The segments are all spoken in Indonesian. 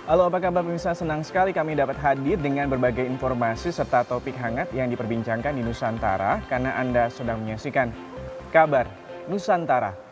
Halo, apa kabar pemirsa? Senang sekali kami dapat hadir dengan berbagai informasi serta topik hangat yang diperbincangkan di Nusantara karena Anda sedang menyaksikan Kabar Nusantara.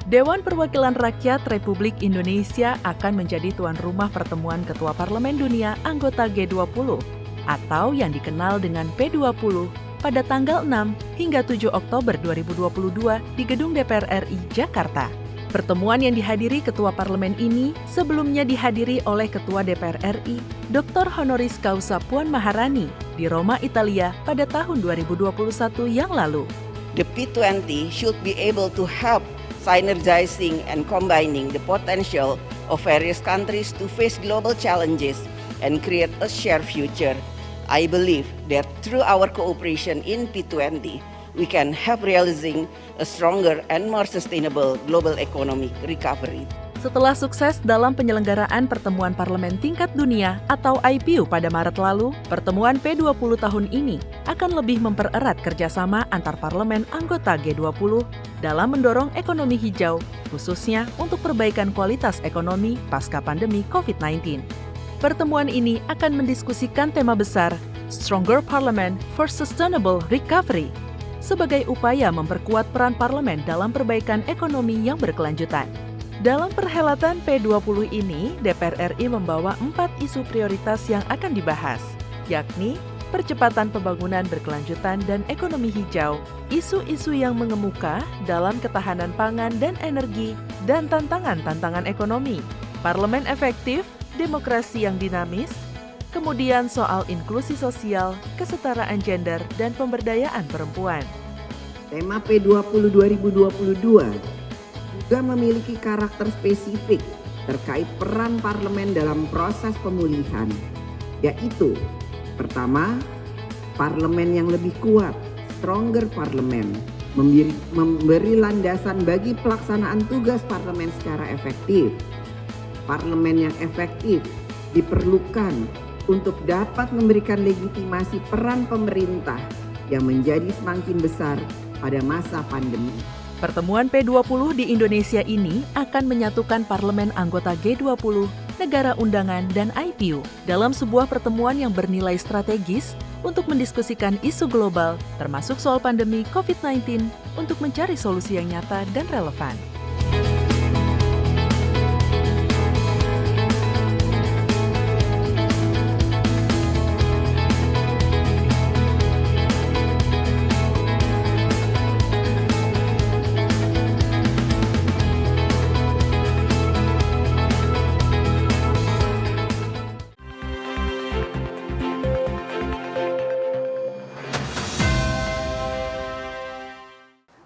Dewan Perwakilan Rakyat Republik Indonesia akan menjadi tuan rumah pertemuan Ketua Parlemen Dunia anggota G20 atau yang dikenal dengan P20 pada tanggal 6 hingga 7 Oktober 2022 di Gedung DPR RI Jakarta. Pertemuan yang dihadiri Ketua Parlemen ini sebelumnya dihadiri oleh Ketua DPR RI Dr. Honoris Causa Puan Maharani di Roma, Italia pada tahun 2021 yang lalu. The P20 should be able to help synergizing and combining the potential of various countries to face global challenges and create a shared future. I believe that through our cooperation in P20, we can help realizing a stronger and more sustainable global economic recovery. Setelah sukses dalam penyelenggaraan pertemuan parlemen tingkat dunia atau IPU pada Maret lalu, pertemuan P20 tahun ini akan lebih mempererat kerjasama antar parlemen anggota G20 dalam mendorong ekonomi hijau, khususnya untuk perbaikan kualitas ekonomi pasca pandemi COVID-19. Pertemuan ini akan mendiskusikan tema besar Stronger Parliament for Sustainable Recovery sebagai upaya memperkuat peran parlemen dalam perbaikan ekonomi yang berkelanjutan. Dalam perhelatan P20 ini, DPR RI membawa 4 isu prioritas yang akan dibahas, yakni percepatan pembangunan berkelanjutan dan ekonomi hijau, isu-isu yang mengemuka dalam ketahanan pangan dan energi, dan tantangan-tantangan ekonomi, parlemen efektif, demokrasi yang dinamis, kemudian soal inklusi sosial, kesetaraan gender, dan pemberdayaan perempuan. Tema P20 2022 juga memiliki karakter spesifik terkait peran parlemen dalam proses pemulihan, yaitu pertama, parlemen yang lebih kuat, stronger parlemen, memberi landasan bagi pelaksanaan tugas parlemen secara efektif. Parlemen yang efektif diperlukan untuk dapat memberikan legitimasi peran pemerintah yang menjadi semakin besar pada masa pandemi. Pertemuan P20 di Indonesia ini akan menyatukan parlemen anggota G20, negara undangan, dan IPU dalam sebuah pertemuan yang bernilai strategis untuk mendiskusikan isu global, termasuk soal pandemi COVID-19, untuk mencari solusi yang nyata dan relevan.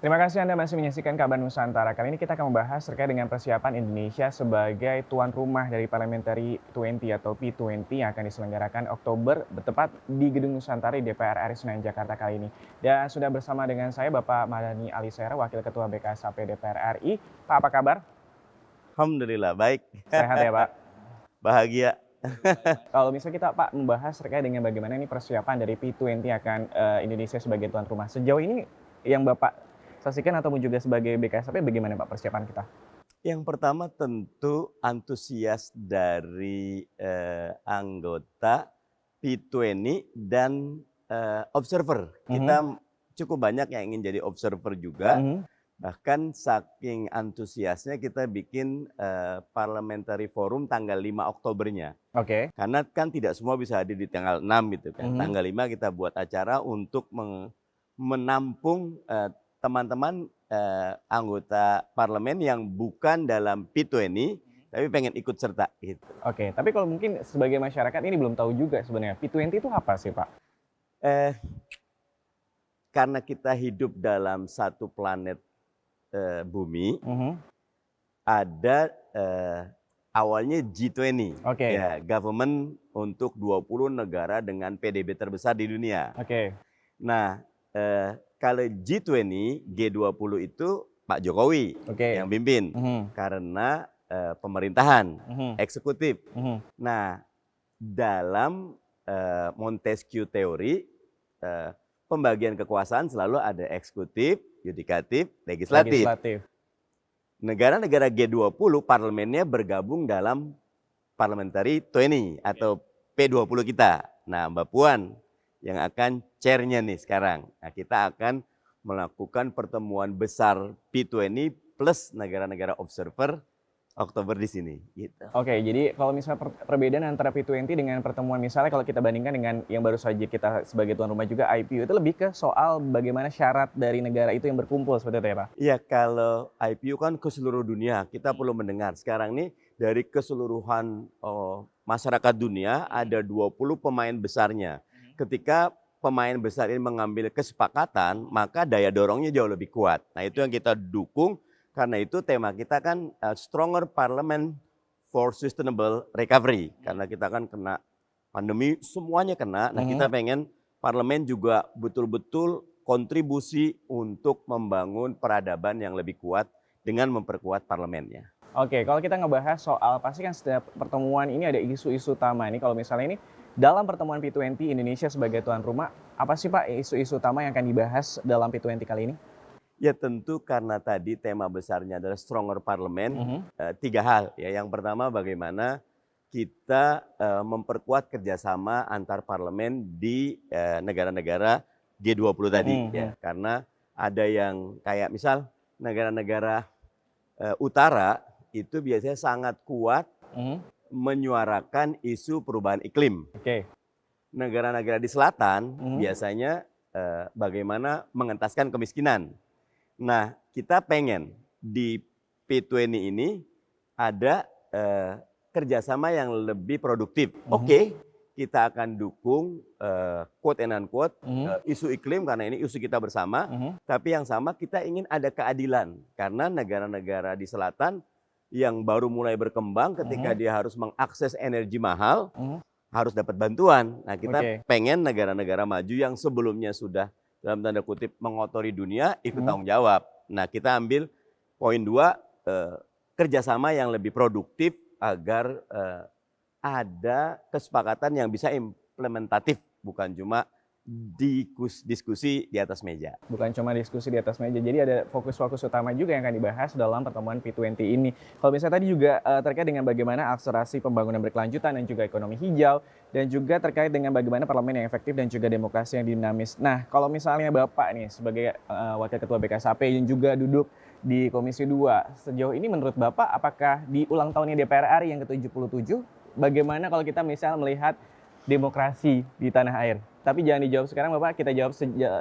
Terima kasih Anda masih menyaksikan Kabar Nusantara. Kali ini kita akan membahas terkait dengan persiapan Indonesia sebagai tuan rumah dari Parliamentary 20 atau P20 yang akan diselenggarakan Oktober, tepat di Gedung Nusantara di DPR RI Senayan, Jakarta kali ini. Dan sudah bersama dengan saya Bapak Mardhani Alisera, Wakil Ketua BKSAP DPR RI. Pak, apa kabar? Alhamdulillah, baik. Sehat ya Pak? Bahagia. Kalau misalnya kita Pak membahas terkait dengan bagaimana ini persiapan dari P20 akan Indonesia sebagai tuan rumah. Sejauh ini yang Bapak saksikan ataupun juga sebagai BKSAP bagaimana Pak persiapan kita? Yang pertama tentu antusias dari anggota P20 dan observer. Kita cukup banyak yang ingin jadi observer juga. Bahkan saking antusiasnya kita bikin parliamentary forum tanggal 5 Oktobernya. Oke. Karena kan tidak semua bisa hadir di tanggal 6 gitu kan. Tanggal 5 kita buat acara untuk menampung teman-teman anggota parlemen yang bukan dalam P20 tapi pengen ikut serta gitu. Oke, tapi kalau mungkin sebagai masyarakat ini belum tahu juga sebenarnya P20 itu apa sih Pak? Karena kita hidup dalam satu planet bumi, ada awalnya G20, ya, government untuk 20 negara dengan PDB terbesar di dunia. Nah, kalau G20 itu Pak Jokowi Oke. yang pimpin karena pemerintahan eksekutif. Nah, dalam Montesquieu teori pembagian kekuasaan selalu ada eksekutif, yudikatif, legislatif. Negara-negara G20 parlemennya bergabung dalam Parliamentary 20 atau P20 kita. Nah, Mbak Puan yang akan chairnya nih sekarang. Nah, kita akan melakukan pertemuan besar P20 plus negara-negara observer Oktober di sini. Gitu. Oke, jadi kalau misalnya perbedaan antara P20 dengan pertemuan misalnya kalau kita bandingkan dengan yang baru saja kita sebagai tuan rumah juga IPU itu lebih ke soal bagaimana syarat dari negara itu yang berkumpul seperti itu ya Pak? Iya, kalau IPU kan ke seluruh dunia, kita perlu mendengar. Sekarang nih dari keseluruhan masyarakat dunia ada 20 pemain besarnya. Ketika pemain besar ini mengambil kesepakatan, maka daya dorongnya jauh lebih kuat. Nah, itu yang kita dukung. Karena itu tema kita kan Stronger Parliament for Sustainable Recovery. Karena kita kan kena pandemi, semuanya kena. Nah, kita pengen parlemen juga betul-betul kontribusi untuk membangun peradaban yang lebih kuat dengan memperkuat parlemennya. Oke, kalau kita ngebahas soal, pasti kan setiap pertemuan ini ada isu-isu utama. Ini kalau misalnya ini dalam pertemuan P20 Indonesia sebagai tuan rumah, apa sih Pak isu-isu utama yang akan dibahas dalam P20 kali ini? Ya tentu karena tadi tema besarnya adalah Stronger Parliament, 3 hal. Ya, yang pertama bagaimana kita memperkuat kerjasama antar parlemen di negara-negara G20 tadi. Ya, karena ada yang kayak misal negara-negara utara itu biasanya sangat kuat menyuarakan isu perubahan iklim. Negara-negara di selatan biasanya bagaimana mengentaskan kemiskinan. Nah, kita pengen di P20 ini ada kerjasama yang lebih produktif. Oke, kita akan dukung quote and unquote isu iklim karena ini isu kita bersama. Tapi yang sama kita ingin ada keadilan karena negara-negara di selatan yang baru mulai berkembang ketika dia harus mengakses energi mahal harus dapat bantuan. Nah, kita pengen negara-negara maju yang sebelumnya sudah dalam tanda kutip mengotori dunia ikut tanggung jawab. Nah, kita ambil poin 2 kerjasama yang lebih produktif agar ada kesepakatan yang bisa implementatif, bukan cuma diskusi di atas meja. Bukan cuma diskusi di atas meja, jadi ada fokus-fokus utama juga yang akan dibahas dalam pertemuan P20 ini. Kalau misalnya tadi juga terkait dengan bagaimana akselerasi pembangunan berkelanjutan dan juga ekonomi hijau, dan juga terkait dengan bagaimana parlemen yang efektif dan juga demokrasi yang dinamis. Nah, kalau misalnya Bapak nih sebagai Wakil Ketua BKSAP yang juga duduk di Komisi 2, sejauh ini menurut Bapak apakah di ulang tahunnya DPR RI yang ke-77, bagaimana kalau kita misalnya melihat demokrasi di tanah air? Tapi jangan dijawab sekarang Bapak, kita jawab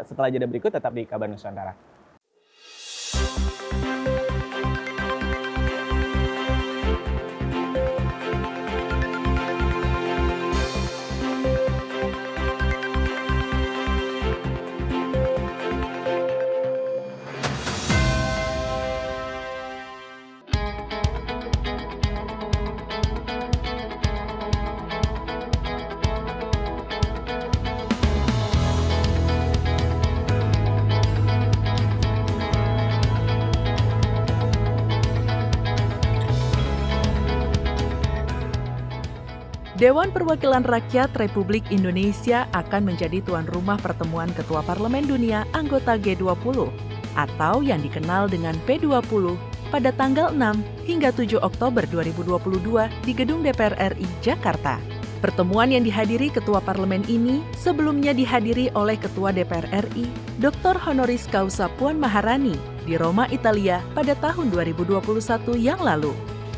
setelah jeda berikut, tetap di Kabar Nusantara. Dewan Perwakilan Rakyat Republik Indonesia akan menjadi tuan rumah pertemuan Ketua Parlemen Dunia anggota G20 atau yang dikenal dengan P20 pada tanggal 6 hingga 7 Oktober 2022 di Gedung DPR RI Jakarta. Pertemuan yang dihadiri Ketua Parlemen ini sebelumnya dihadiri oleh Ketua DPR RI Dr. Honoris Causa Puan Maharani di Roma, Italia pada tahun 2021 yang lalu.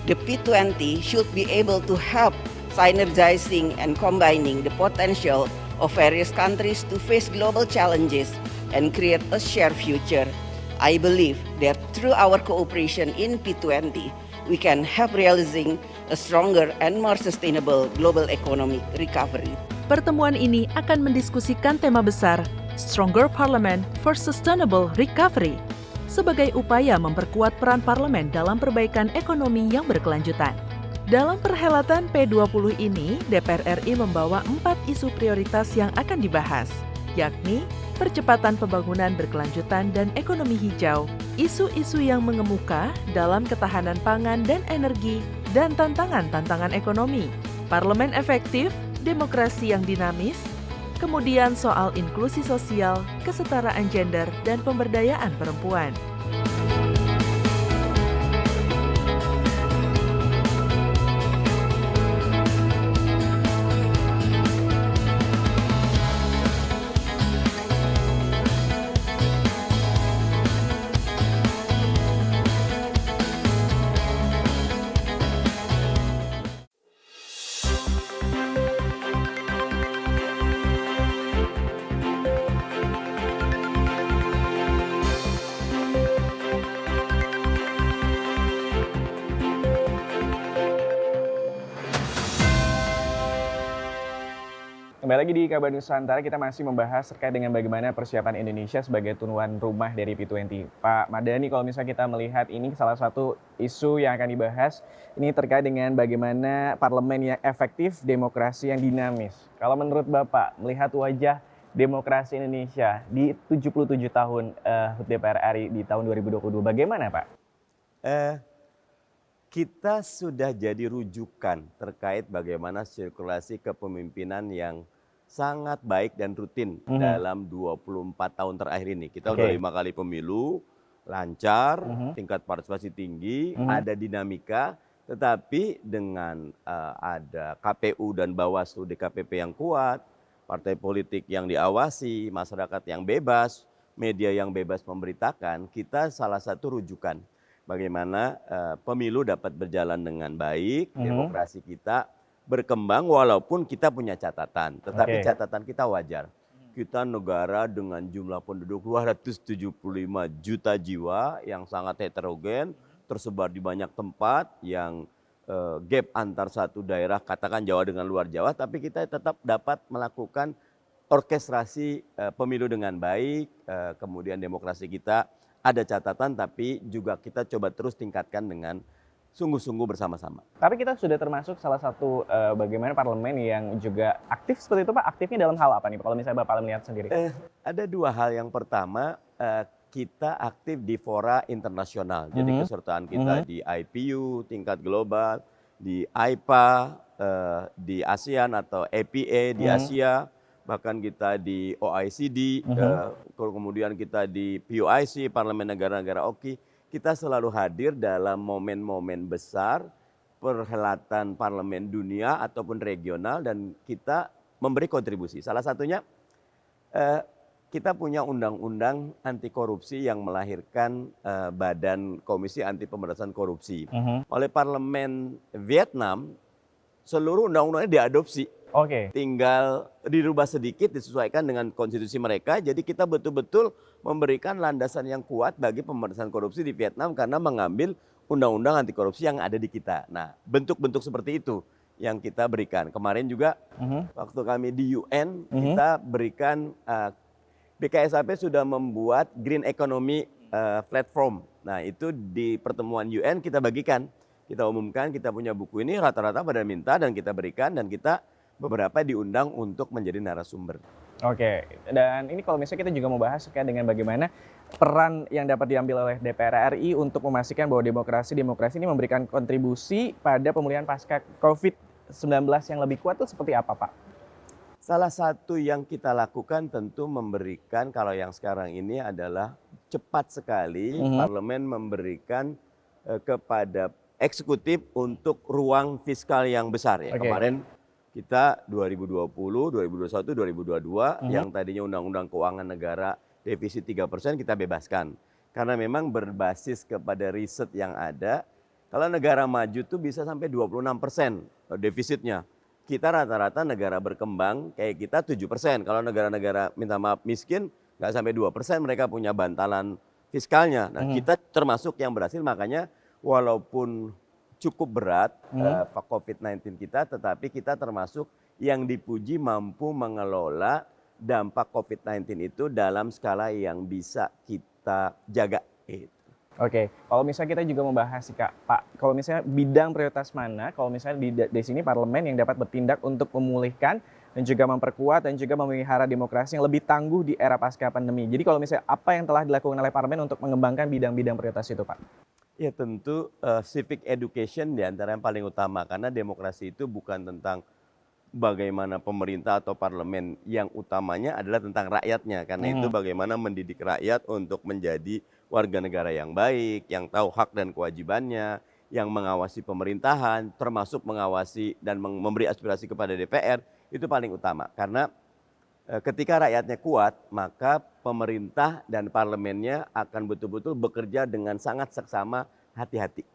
The P20 should be able to help synergizing and combining the potential of various countries to face global challenges and create a shared future. I believe that through our cooperation in P20, we can help realizing a stronger and more sustainable global economic recovery. Pertemuan ini akan mendiskusikan tema besar Stronger Parliament for Sustainable Recovery sebagai upaya memperkuat peran parlemen dalam perbaikan ekonomi yang berkelanjutan. Dalam perhelatan P20 ini, DPR RI membawa 4 isu prioritas yang akan dibahas, yakni percepatan pembangunan berkelanjutan dan ekonomi hijau, isu-isu yang mengemuka dalam ketahanan pangan dan energi, dan tantangan-tantangan ekonomi, parlemen efektif, demokrasi yang dinamis, kemudian soal inklusi sosial, kesetaraan gender, dan pemberdayaan perempuan. Kembali lagi di Kabar Nusantara, kita masih membahas terkait dengan bagaimana persiapan Indonesia sebagai tuan rumah dari P20. Pak Mardhani, kalau misalnya kita melihat ini salah satu isu yang akan dibahas, ini terkait dengan bagaimana parlemen yang efektif, demokrasi yang dinamis. Kalau menurut Bapak, melihat wajah demokrasi Indonesia di 77 tahun DPR RI di tahun 2022, bagaimana Pak? Kita sudah jadi rujukan terkait bagaimana sirkulasi kepemimpinan yang sangat baik dan rutin dalam 24 tahun terakhir ini. Kita udah 5 kali pemilu, lancar, tingkat partisipasi tinggi, ada dinamika, tetapi dengan ada KPU dan Bawaslu DKPP yang kuat, partai politik yang diawasi, masyarakat yang bebas, media yang bebas memberitakan, kita salah satu rujukan. Bagaimana pemilu dapat berjalan dengan baik, demokrasi kita berkembang walaupun kita punya catatan. Tetapi catatan kita wajar. Kita negara dengan jumlah penduduk 275 juta jiwa yang sangat heterogen, tersebar di banyak tempat, yang gap antar satu daerah, katakan Jawa dengan luar Jawa, tapi kita tetap dapat melakukan orkestrasi pemilu dengan baik, kemudian demokrasi kita ada catatan, tapi juga kita coba terus tingkatkan dengan sungguh-sungguh bersama-sama. Tapi kita sudah termasuk salah satu bagaimana parlemen yang juga aktif seperti itu Pak. Aktifnya dalam hal apa nih kalau misalnya Bapak melihat sendiri? Ada dua hal. Yang pertama, kita aktif di fora internasional. Jadi kesertaan kita di IPU tingkat global, di AIPA, di ASEAN atau APA di Asia, bahkan kita di OECD, kemudian kita di PUIC, Parlemen Negara-Negara OKI, kita selalu hadir dalam momen-momen besar, perhelatan parlemen dunia ataupun regional, dan kita memberi kontribusi. Salah satunya, kita punya undang-undang anti korupsi yang melahirkan Badan Komisi Anti Pemberantasan Korupsi. Oleh Parlemen Vietnam, seluruh undang-undangnya diadopsi. Tinggal dirubah sedikit, disesuaikan dengan konstitusi mereka. Jadi kita betul-betul memberikan landasan yang kuat bagi pemberantasan korupsi di Vietnam karena mengambil undang-undang anti korupsi yang ada di kita. Nah, bentuk-bentuk seperti itu yang kita berikan. Kemarin juga waktu kami di UN, kita berikan, BKSAP sudah membuat Green Economy Platform. Nah, itu di pertemuan UN kita bagikan. Kita umumkan, kita punya buku ini, rata-rata pada minta dan kita berikan, dan kita beberapa diundang untuk menjadi narasumber. Dan ini kalau misalnya kita juga mau bahas terkait dengan bagaimana peran yang dapat diambil oleh DPR RI untuk memastikan bahwa demokrasi ini memberikan kontribusi pada pemulihan pasca COVID-19 yang lebih kuat itu seperti apa Pak? Salah satu yang kita lakukan tentu memberikan, kalau yang sekarang ini adalah cepat sekali parlemen memberikan kepada eksekutif untuk ruang fiskal yang besar ya. Kemarin kita 2020, 2021, 2022 yang tadinya Undang-Undang Keuangan Negara defisit 3% kita bebaskan. Karena memang berbasis kepada riset yang ada, kalau negara maju tuh bisa sampai 26% defisitnya. Kita rata-rata negara berkembang kayak kita 7%. Kalau negara-negara minta maaf miskin nggak sampai 2% mereka punya bantalan fiskalnya. Nah kita termasuk yang berhasil, makanya walaupun cukup berat COVID-19 kita, tetapi kita termasuk yang dipuji mampu mengelola dampak COVID-19 itu dalam skala yang bisa kita jaga. Kalau misalnya kita juga membahas sih Pak, kalau misalnya bidang prioritas mana, kalau misalnya di sini parlemen yang dapat bertindak untuk memulihkan dan juga memperkuat dan juga memelihara demokrasi yang lebih tangguh di era pasca pandemi. Jadi kalau misalnya apa yang telah dilakukan oleh parlemen untuk mengembangkan bidang-bidang prioritas itu, Pak? Ya tentu civic education di antara yang paling utama, karena demokrasi itu bukan tentang bagaimana pemerintah atau parlemen, yang utamanya adalah tentang rakyatnya. Karena itu bagaimana mendidik rakyat untuk menjadi warga negara yang baik, yang tahu hak dan kewajibannya, yang mengawasi pemerintahan, termasuk mengawasi dan memberi aspirasi kepada DPR, itu paling utama. Karena ketika rakyatnya kuat, maka pemerintah dan parlemennya akan betul-betul bekerja dengan sangat seksama, hati-hati.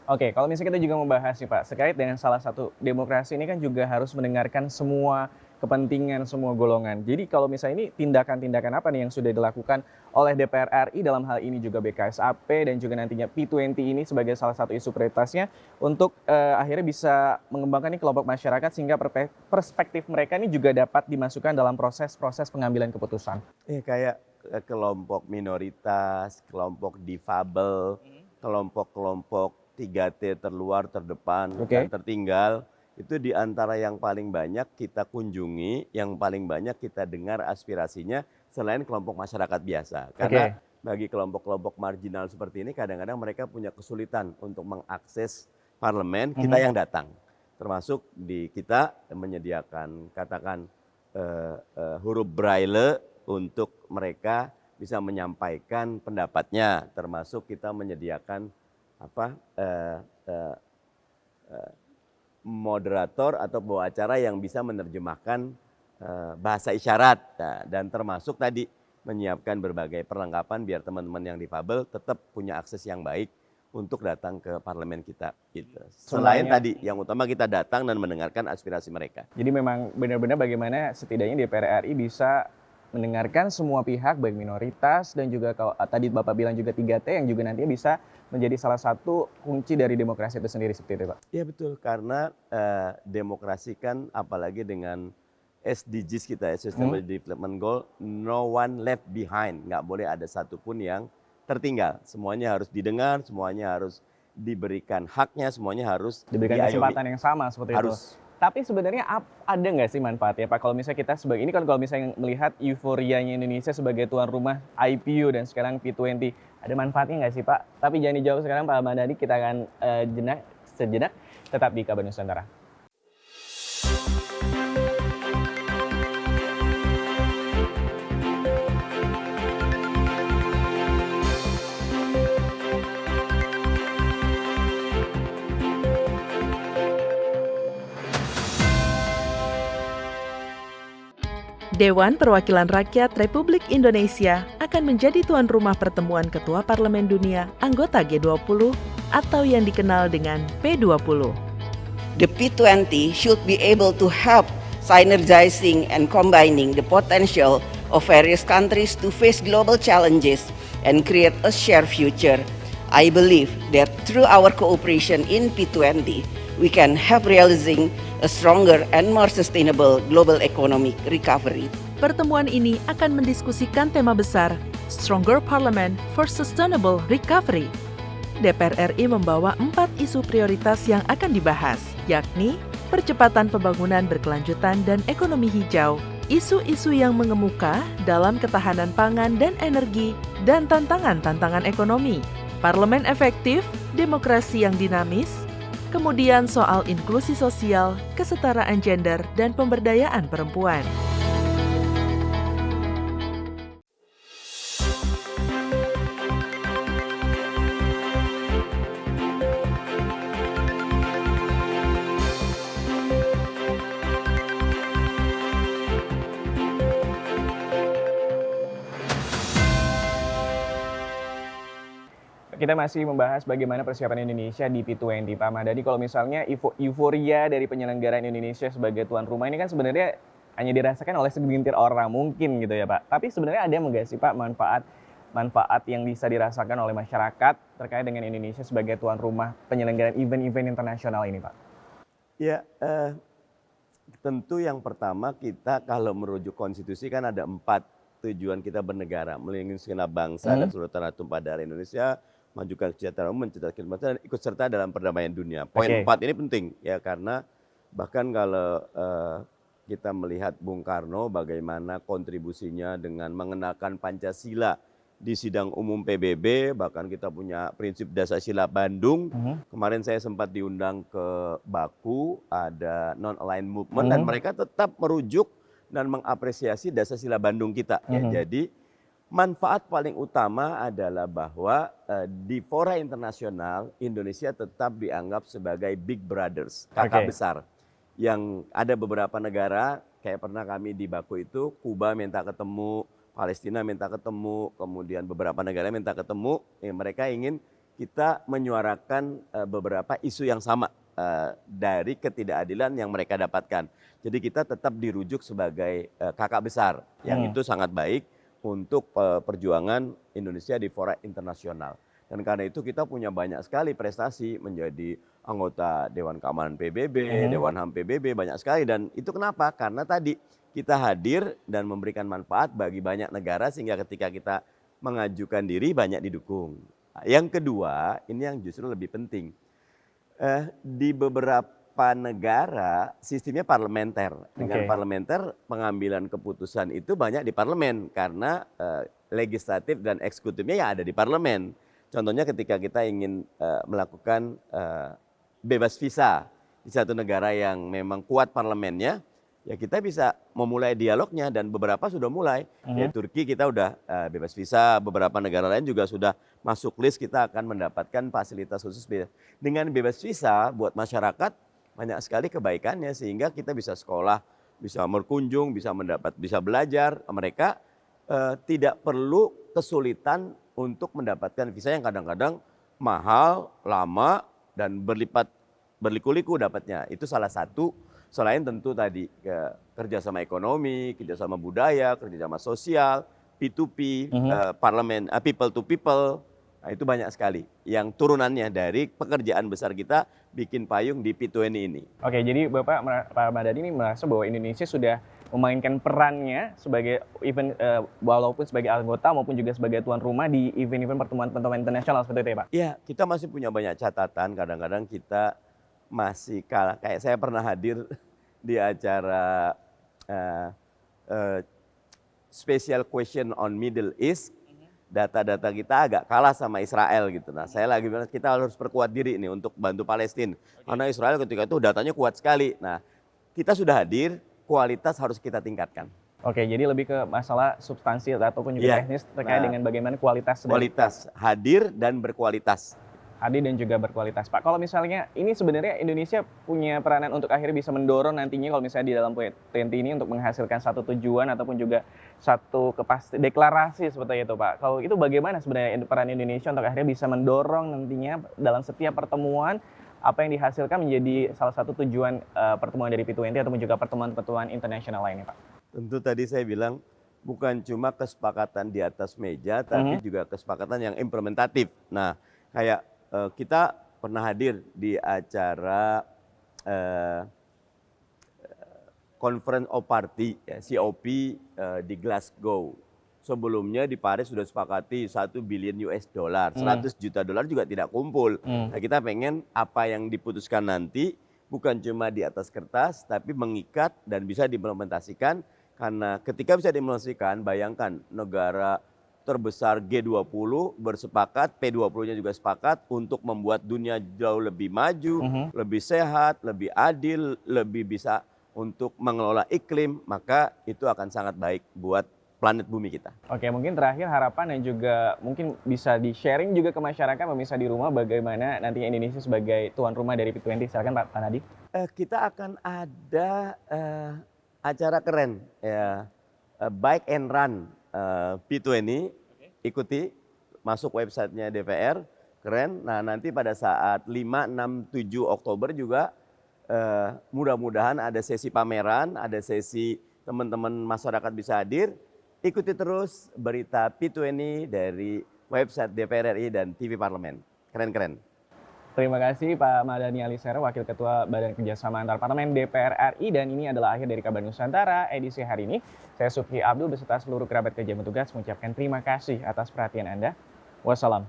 Oke, kalau misalnya kita juga membahas nih Pak, terkait dengan salah satu demokrasi ini kan juga harus mendengarkan semua kepentingan, semua golongan. Jadi kalau misalnya ini tindakan-tindakan apa nih yang sudah dilakukan oleh DPR RI dalam hal ini juga BKSAP dan juga nantinya P20 ini sebagai salah satu isu prioritasnya untuk akhirnya bisa mengembangkan nih kelompok masyarakat sehingga perspektif mereka ini juga dapat dimasukkan dalam proses-proses pengambilan keputusan. Kayak kelompok minoritas, kelompok difabel, kelompok-kelompok 3T terluar, terdepan, dan tertinggal, itu di antara yang paling banyak kita kunjungi, yang paling banyak kita dengar aspirasinya selain kelompok masyarakat biasa. Karena bagi kelompok-kelompok marginal seperti ini kadang-kadang mereka punya kesulitan untuk mengakses parlemen, kita yang datang. Termasuk di kita menyediakan katakan huruf braille untuk mereka bisa menyampaikan pendapatnya, termasuk kita menyediakan moderator atau bawa acara yang bisa menerjemahkan bahasa isyarat, dan termasuk tadi menyiapkan berbagai perlengkapan biar teman-teman yang difabel tetap punya akses yang baik untuk datang ke parlemen kita. Gitu. Selain tadi yang utama kita datang dan mendengarkan aspirasi mereka. Jadi memang benar-benar bagaimana setidaknya DPR RI bisa mendengarkan semua pihak, baik minoritas dan juga kalau tadi Bapak bilang juga 3T yang juga nantinya bisa menjadi salah satu kunci dari demokrasi itu sendiri, seperti itu Pak? Iya betul, karena demokrasi kan apalagi dengan SDGs kita, Sustainable Development Goal, no one left behind, nggak boleh ada satupun yang tertinggal. Semuanya harus didengar, semuanya harus diberikan haknya, semuanya harus diberikan kesempatan yang sama seperti itu. Tapi sebenarnya ada nggak sih manfaatnya Pak kalau misalnya kita sebagai ini kan kalau misalnya melihat euforianya Indonesia sebagai tuan rumah IPU dan sekarang P20, ada manfaatnya nggak sih Pak? Tapi jangan dijawab sekarang Pak Ahmad Dhani, kita akan sejenak tetap di Kabar Nusantara. Dewan Perwakilan Rakyat Republik Indonesia akan menjadi tuan rumah pertemuan Ketua Parlemen Dunia anggota G20 atau yang dikenal dengan P20. The P20 should be able to help synergizing and combining the potential of various countries to face global challenges and create a shared future. I believe that through our cooperation in P20, we can help realizing a stronger and more sustainable global economic recovery. Pertemuan ini akan mendiskusikan tema besar Stronger Parliament for Sustainable Recovery. DPR RI membawa 4 isu prioritas yang akan dibahas, yakni percepatan pembangunan berkelanjutan dan ekonomi hijau, isu-isu yang mengemuka dalam ketahanan pangan dan energi, dan tantangan-tantangan ekonomi, parlemen efektif, demokrasi yang dinamis, kemudian soal inklusi sosial, kesetaraan gender, dan pemberdayaan perempuan. Kita masih membahas bagaimana persiapan Indonesia di P20, Pak Ahmad Dhani. Kalau misalnya euforia dari penyelenggaraan Indonesia sebagai tuan rumah ini kan sebenarnya hanya dirasakan oleh segelintir orang mungkin gitu ya Pak. Tapi sebenarnya ada nggak sih Pak manfaat yang bisa dirasakan oleh masyarakat terkait dengan Indonesia sebagai tuan rumah penyelenggaraan event-event internasional ini Pak? Ya, tentu yang pertama kita kalau merujuk konstitusi kan ada 4 tujuan kita bernegara, melindungi segenap bangsa dan seluruh tanah tumpah darah Indonesia, majukan kesejahteraan umum, mencerdaskan bangsa, dan ikut serta dalam perdamaian dunia. Poin 4 ini penting ya, karena bahkan kalau kita melihat Bung Karno bagaimana kontribusinya dengan mengenalkan Pancasila di sidang umum PBB, bahkan kita punya prinsip dasar sila Bandung. Kemarin saya sempat diundang ke Baku, ada non-aligned movement, dan mereka tetap merujuk dan mengapresiasi dasar sila Bandung kita. Ya, jadi manfaat paling utama adalah bahwa di fora internasional Indonesia tetap dianggap sebagai big brothers, kakak besar. Yang ada beberapa negara, kayak pernah kami di Baku itu, Kuba minta ketemu, Palestina minta ketemu, kemudian beberapa negara minta ketemu, mereka ingin kita menyuarakan beberapa isu yang sama dari ketidakadilan yang mereka dapatkan. Jadi kita tetap dirujuk sebagai kakak besar, yang itu sangat baik untuk perjuangan Indonesia di fora internasional. Dan karena itu kita punya banyak sekali prestasi, menjadi anggota Dewan Keamanan PBB, Dewan HAM PBB, banyak sekali. Dan itu kenapa? Karena tadi kita hadir dan memberikan manfaat bagi banyak negara, sehingga ketika kita mengajukan diri banyak didukung. Yang kedua, ini yang justru lebih penting. Di beberapa negara sistemnya parlementer. Dengan parlementer pengambilan keputusan itu banyak di parlemen, karena legislatif dan eksekutifnya ya ada di parlemen. Contohnya ketika kita ingin melakukan bebas visa di satu negara yang memang kuat parlemennya, ya kita bisa memulai dialognya, dan beberapa sudah mulai. Ya, Turki kita udah bebas visa, beberapa negara lain juga sudah masuk list, kita akan mendapatkan fasilitas khusus dengan bebas visa buat masyarakat. Banyak sekali kebaikannya, sehingga kita bisa sekolah, bisa berkunjung, bisa belajar. Mereka tidak perlu kesulitan untuk mendapatkan visa yang kadang-kadang mahal, lama, dan berliku-liku dapatnya. Itu salah satu, selain tentu tadi kerjasama ekonomi, kerjasama budaya, kerjasama sosial, P2P, parlemen, people to people. Nah, itu banyak sekali yang turunannya dari pekerjaan besar kita bikin payung di P20 ini. Oke, jadi Pak Mardhani ini merasa bahwa Indonesia sudah memainkan perannya sebagai event, walaupun sebagai anggota maupun juga sebagai tuan rumah di event-event pertemuan internasional seperti itu ya Pak? Iya, kita masih punya banyak catatan, kadang-kadang kita masih kalah. Kayak saya pernah hadir di acara special question on Middle East, data-data kita agak kalah sama Israel gitu. Nah, saya lagi bilang kita harus perkuat diri nih untuk bantu Palestina. Karena Israel ketika itu datanya kuat sekali. Nah, kita sudah hadir, kualitas harus kita tingkatkan. Oke, jadi lebih ke masalah substansi ataupun juga teknis terkait dengan bagaimana kualitas. Kualitas, hadir dan berkualitas. Hadir dan juga berkualitas. Pak, kalau misalnya ini sebenarnya Indonesia punya peranan untuk akhirnya bisa mendorong nantinya kalau misalnya di dalam P20 ini untuk menghasilkan satu tujuan ataupun juga satu deklarasi seperti itu Pak. Kalau itu bagaimana sebenarnya peran Indonesia untuk akhirnya bisa mendorong nantinya dalam setiap pertemuan apa yang dihasilkan menjadi salah satu tujuan pertemuan dari P20 ataupun juga pertemuan-pertemuan internasional lainnya Pak? Tentu tadi saya bilang bukan cuma kesepakatan di atas meja, tapi juga kesepakatan yang implementatif. Nah, kayak kita pernah hadir di acara Conference of Party, COP di Glasgow. Sebelumnya di Paris sudah sepakati $1 billion, 100 juta dolar juga tidak kumpul. Nah, kita pengen apa yang diputuskan nanti bukan cuma di atas kertas, tapi mengikat dan bisa diimplementasikan. Karena ketika bisa diimplementasikan, bayangkan negara terbesar G20 bersepakat, P20-nya juga sepakat untuk membuat dunia jauh lebih maju, lebih sehat, lebih adil, lebih bisa untuk mengelola iklim, maka itu akan sangat baik buat planet bumi kita. Oke, mungkin terakhir harapan dan juga mungkin bisa di-sharing juga ke masyarakat pemirsa di rumah bagaimana nantinya Indonesia sebagai tuan rumah dari P20. Silakan Pak Nadi. Kita akan ada acara keren, ya, Bike and Run P20, ikuti, masuk websitenya DPR, keren. Nah, nanti pada saat 5, 6, 7 Oktober juga mudah-mudahan ada sesi pameran, ada sesi teman-teman masyarakat bisa hadir. Ikuti terus berita P20 dari website DPR RI dan TV Parlemen. Keren-keren. Terima kasih Pak Mardhani Alisera, Wakil Ketua Badan Kerjasama Antar Parlemen DPR RI, dan ini adalah akhir dari Kabar Nusantara edisi hari ini. Saya Subhi Abdul beserta seluruh kerabat kerja bertugas mengucapkan terima kasih atas perhatian Anda. Wassalam.